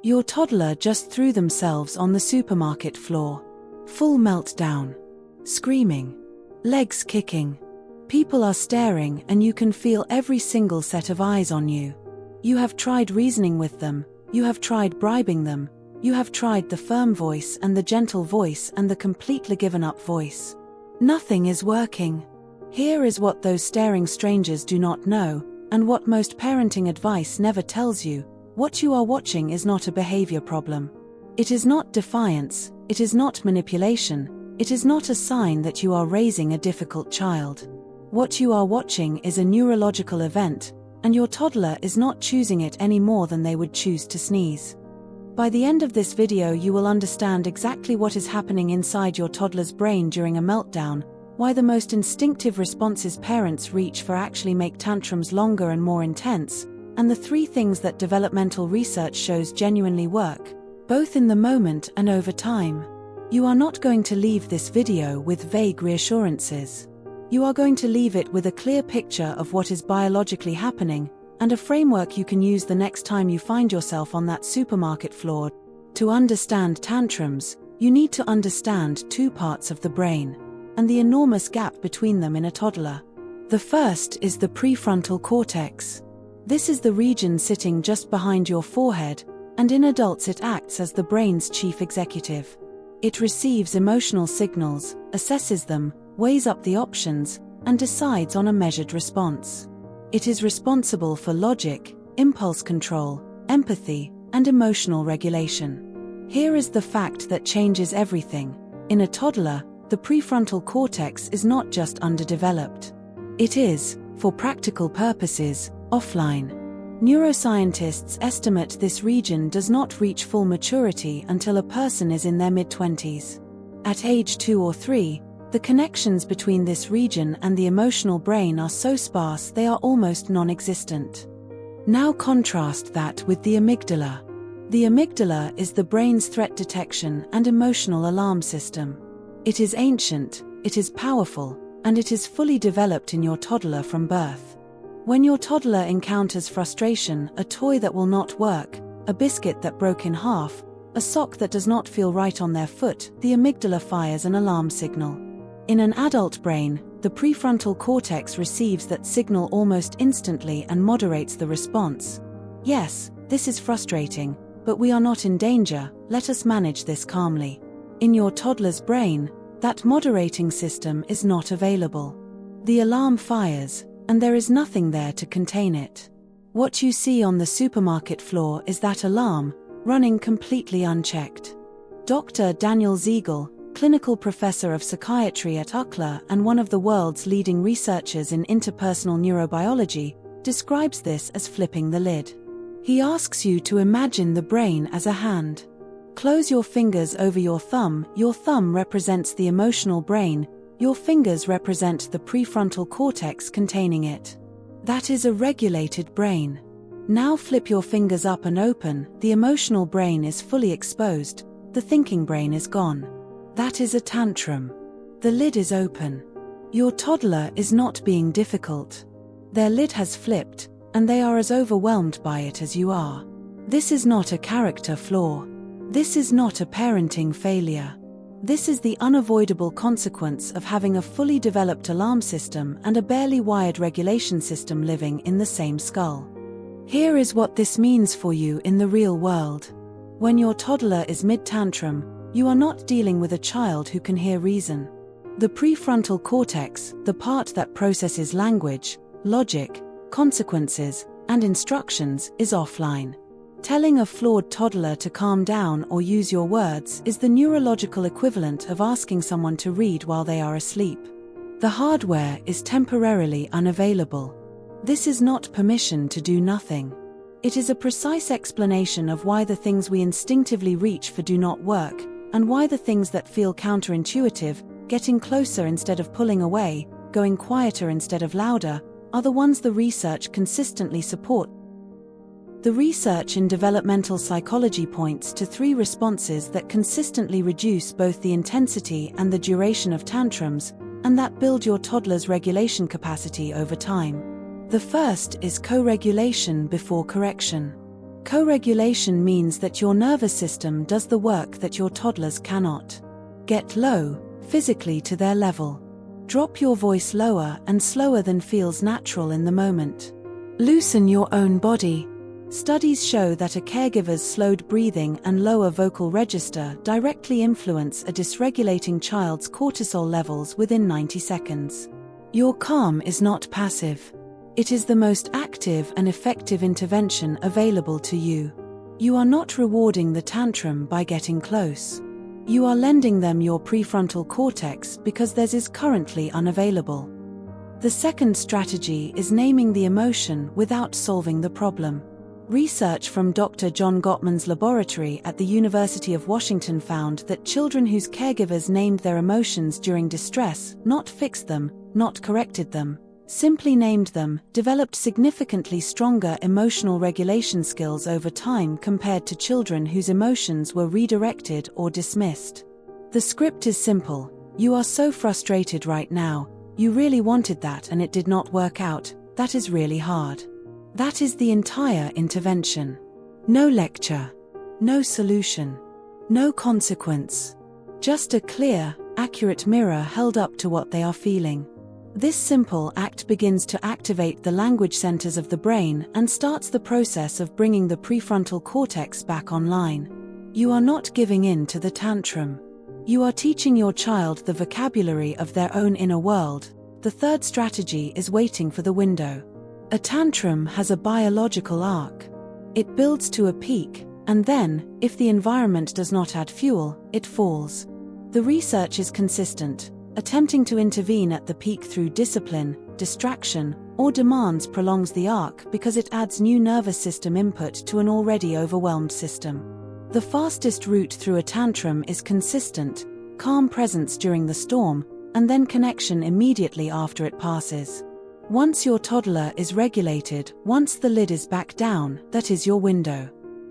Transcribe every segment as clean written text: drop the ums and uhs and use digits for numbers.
Your toddler just threw themselves on the supermarket floor. Full meltdown. Screaming. Legs kicking. People are staring and you can feel every single set of eyes on you. You have tried reasoning with them, you have tried bribing them, you have tried the firm voice and the gentle voice and the completely given up voice. Nothing is working. Here is what those staring strangers do not know, and what most parenting advice never tells you. What you are watching is not a behavior problem. It is not defiance, it is not manipulation, it is not a sign that you are raising a difficult child. What you are watching is a neurological event, and your toddler is not choosing it any more than they would choose to sneeze. By the end of this video you will understand exactly what is happening inside your toddler's brain during a meltdown, why the most instinctive responses parents reach for actually make tantrums longer and more intense, and the 3 things that developmental research shows genuinely work, both in the moment and over time. You are not going to leave this video with vague reassurances. You are going to leave it with a clear picture of what is biologically happening, and a framework you can use the next time you find yourself on that supermarket floor. To understand tantrums, you need to understand 2 parts of the brain, and the enormous gap between them in a toddler. The first is the prefrontal cortex. This is the region sitting just behind your forehead, and in adults it acts as the brain's chief executive. It receives emotional signals, assesses them, weighs up the options, and decides on a measured response. It is responsible for logic, impulse control, empathy, and emotional regulation. Here is the fact that changes everything. In a toddler, the prefrontal cortex is not just underdeveloped. It is, for practical purposes, offline. Neuroscientists estimate this region does not reach full maturity until a person is in their mid-20s. At age 2 or 3, the connections between this region and the emotional brain are so sparse they are almost non-existent. Now contrast that with the amygdala. The amygdala is the brain's threat detection and emotional alarm system. It is ancient, it is powerful, and it is fully developed in your toddler from birth. When your toddler encounters frustration, a toy that will not work, a biscuit that broke in half, a sock that does not feel right on their foot, the amygdala fires an alarm signal. In an adult brain, the prefrontal cortex receives that signal almost instantly and moderates the response. Yes, this is frustrating, but we are not in danger, let us manage this calmly. In your toddler's brain, that moderating system is not available. The alarm fires, and there is nothing there to contain it. What you see on the supermarket floor is that alarm, running completely unchecked. Dr. Daniel Siegel, clinical professor of psychiatry at UCLA and one of the world's leading researchers in interpersonal neurobiology, describes this as flipping the lid. He asks you to imagine the brain as a hand. Close your fingers over your thumb represents the emotional brain, your fingers represent the prefrontal cortex containing it. That is a regulated brain. Now flip your fingers up and open, the emotional brain is fully exposed, the thinking brain is gone. That is a tantrum. The lid is open. Your toddler is not being difficult. Their lid has flipped, and they are as overwhelmed by it as you are. This is not a character flaw. This is not a parenting failure. This is the unavoidable consequence of having a fully developed alarm system and a barely wired regulation system living in the same skull. Here is what this means for you in the real world. When your toddler is mid-tantrum, you are not dealing with a child who can hear reason. The prefrontal cortex, the part that processes language, logic, consequences, and instructions, is offline. Telling a flawed toddler to calm down or use your words is the neurological equivalent of asking someone to read while they are asleep. The hardware is temporarily unavailable. This is not permission to do nothing. It is a precise explanation of why the things we instinctively reach for do not work, and why the things that feel counterintuitive, getting closer instead of pulling away, going quieter instead of louder, are the ones the research consistently supports. The research in developmental psychology points to 3 responses that consistently reduce both the intensity and the duration of tantrums, and that build your toddler's regulation capacity over time. The first is co-regulation before correction. Co-regulation means that your nervous system does the work that your toddlers cannot. Get low, physically to their level. Drop your voice lower and slower than feels natural in the moment. Loosen your own body. Studies show that a caregiver's slowed breathing and lower vocal register directly influence a dysregulating child's cortisol levels within 90 seconds. Your calm is not passive. It is the most active and effective intervention available to you. You are not rewarding the tantrum by getting close. You are lending them your prefrontal cortex because theirs is currently unavailable. The second strategy is naming the emotion without solving the problem. Research from Dr. John Gottman's laboratory at the University of Washington found that children whose caregivers named their emotions during distress, not fixed them, not corrected them, simply named them, developed significantly stronger emotional regulation skills over time compared to children whose emotions were redirected or dismissed. The script is simple. You are so frustrated right now. You really wanted that and it did not work out. That is really hard. That is the entire intervention. No lecture. No solution. No consequence. Just a clear, accurate mirror held up to what they are feeling. This simple act begins to activate the language centers of the brain and starts the process of bringing the prefrontal cortex back online. You are not giving in to the tantrum. You are teaching your child the vocabulary of their own inner world. The third strategy is waiting for the window. A tantrum has a biological arc. It builds to a peak, and then, if the environment does not add fuel, it falls. The research is consistent. Attempting to intervene at the peak through discipline, distraction, or demands prolongs the arc because it adds new nervous system input to an already overwhelmed system. The fastest route through a tantrum is consistent, calm presence during the storm, and then connection immediately after it passes. Once your toddler is regulated, once the lid is back down, that is your window.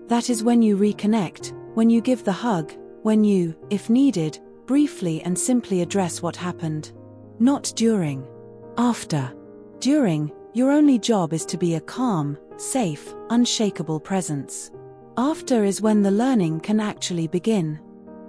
That is when you reconnect, when you give the hug, when you, if needed, briefly and simply address what happened. Not during. After. During, your only job is to be a calm, safe, unshakable presence. After is when the learning can actually begin.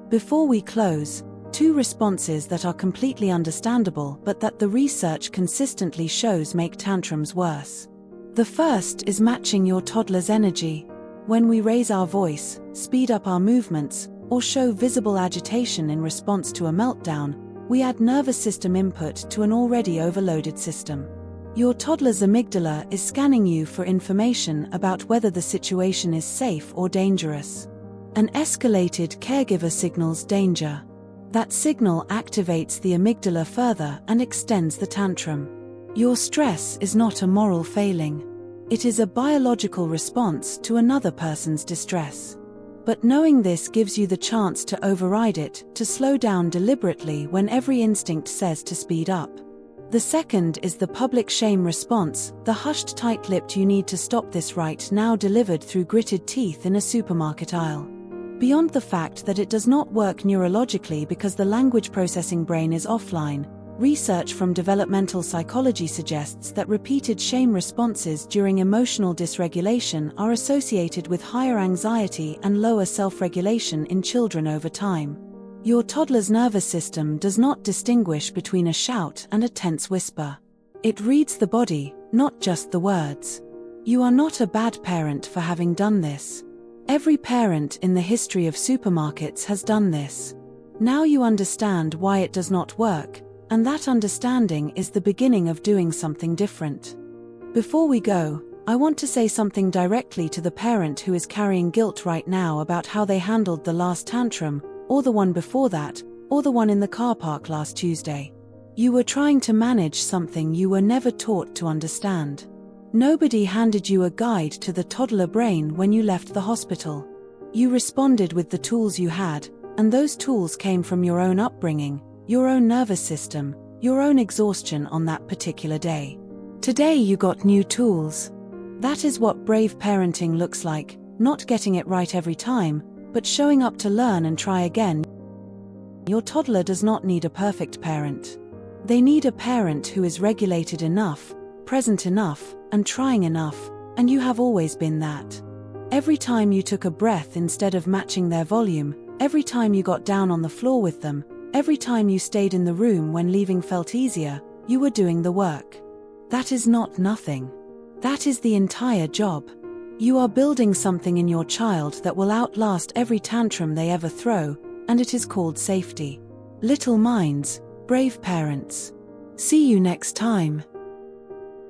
Before we close, two responses that are completely understandable but that the research consistently shows make tantrums worse. The first is matching your toddler's energy. When we raise our voice, speed up our movements, or show visible agitation in response to a meltdown, we add nervous system input to an already overloaded system. Your toddler's amygdala is scanning you for information about whether the situation is safe or dangerous. An escalated caregiver signals danger. That signal activates the amygdala further and extends the tantrum. Your stress is not a moral failing. It is a biological response to another person's distress. But knowing this gives you the chance to override it, to slow down deliberately when every instinct says to speed up. The second is the public shame response, the hushed tight-lipped "you need to stop this right now" delivered through gritted teeth in a supermarket aisle. Beyond the fact that it does not work neurologically because the language processing brain is offline, research from developmental psychology suggests that repeated shame responses during emotional dysregulation are associated with higher anxiety and lower self-regulation in children over time. Your toddler's nervous system does not distinguish between a shout and a tense whisper. It reads the body, not just the words. You are not a bad parent for having done this. Every parent in the history of supermarkets has done this. Now you understand why it does not work, and that understanding is the beginning of doing something different. Before we go, I want to say something directly to the parent who is carrying guilt right now about how they handled the last tantrum, or the one before that, or the one in the car park last Tuesday. You were trying to manage something you were never taught to understand. Nobody handed you a guide to the toddler brain when you left the hospital. You responded with the tools you had, and those tools came from your own upbringing, your own nervous system, your own exhaustion on that particular day. Today you got new tools. That is what brave parenting looks like, not getting it right every time, but showing up to learn and try again. Your toddler does not need a perfect parent. They need a parent who is regulated enough, present enough, and trying enough, and you have always been that. Every time you took a breath instead of matching their volume, every time you got down on the floor with them, every time you stayed in the room when leaving felt easier, you were doing the work. That is not nothing. That is the entire job. You are building something in your child that will outlast every tantrum they ever throw, and it is called safety. Little minds, brave parents. See you next time.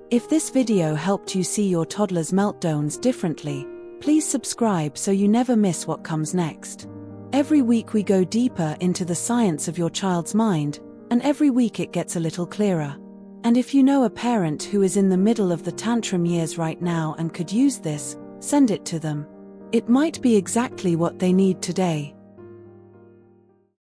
If this video helped you see your toddler's meltdowns differently, please subscribe so you never miss what comes next. Every week we go deeper into the science of your child's mind, and every week it gets a little clearer. And if you know a parent who is in the middle of the tantrum years right now and could use this, send it to them. It might be exactly what they need today.